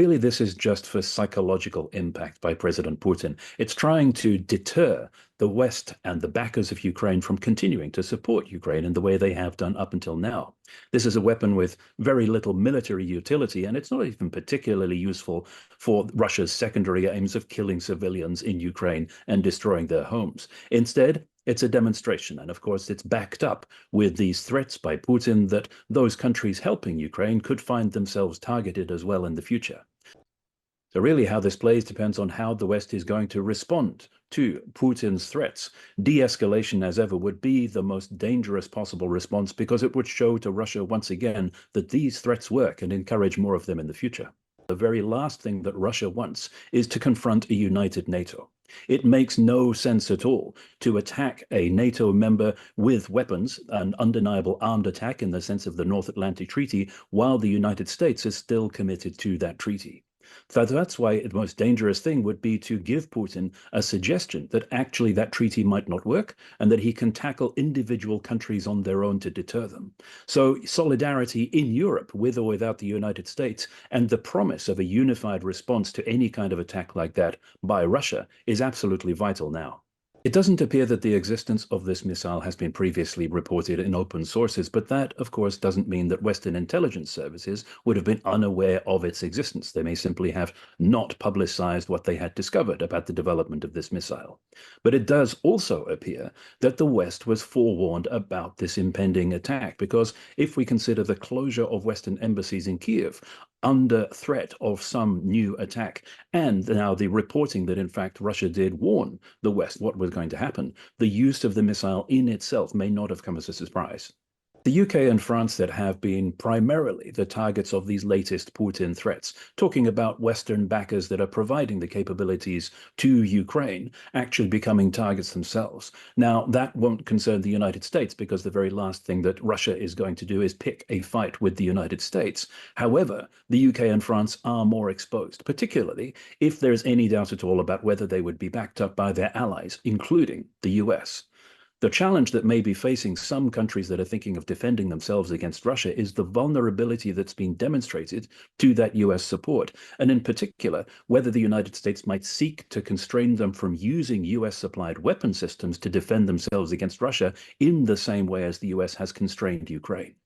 Really, this is just for psychological impact by President Putin. It's trying to deter the West and the backers of Ukraine from continuing to support Ukraine in the way they have done up until now. This is a weapon with very little military utility, and it's not even particularly useful for Russia's secondary aims of killing civilians in Ukraine and destroying their homes. Instead, it's a demonstration, and of course, it's backed up with these threats by Putin that those countries helping Ukraine could find themselves targeted as well in the future. So really how this plays depends on how the West is going to respond to Putin's threats. De-escalation, as ever, would be the most dangerous possible response because it would show to Russia once again that these threats work and encourage more of them in the future. The very last thing that Russia wants is to confront a united NATO. It makes no sense at all to attack a NATO member with weapons, an undeniable armed attack in the sense of the North Atlantic Treaty, while the United States is still committed to that treaty. So that's why the most dangerous thing would be to give Putin a suggestion that actually that treaty might not work and that he can tackle individual countries on their own to deter them. So solidarity in Europe, with or without the United States, and the promise of a unified response to any kind of attack like that by Russia is absolutely vital now. It doesn't appear that the existence of this missile has been previously reported in open sources, but that, of course, doesn't mean that Western intelligence services would have been unaware of its existence. They may simply have not publicized what they had discovered about the development of this missile. But it does also appear that the West was forewarned about this impending attack, because if we consider the closure of Western embassies in Kiev, under threat of some new attack, and now the reporting that in fact Russia did warn the West what was going to happen, the use of the missile in itself may not have come as a surprise. The UK and France that have been primarily the targets of these latest Putin threats, talking about Western backers that are providing the capabilities to Ukraine, actually becoming targets themselves. Now, that won't concern the United States because the very last thing that Russia is going to do is pick a fight with the United States. However, the UK and France are more exposed, particularly if there's any doubt at all about whether they would be backed up by their allies, including the US. The challenge that may be facing some countries that are thinking of defending themselves against Russia is the vulnerability that's been demonstrated to that US support, and in particular, whether the United States might seek to constrain them from using US-supplied weapon systems to defend themselves against Russia in the same way as the US has constrained Ukraine.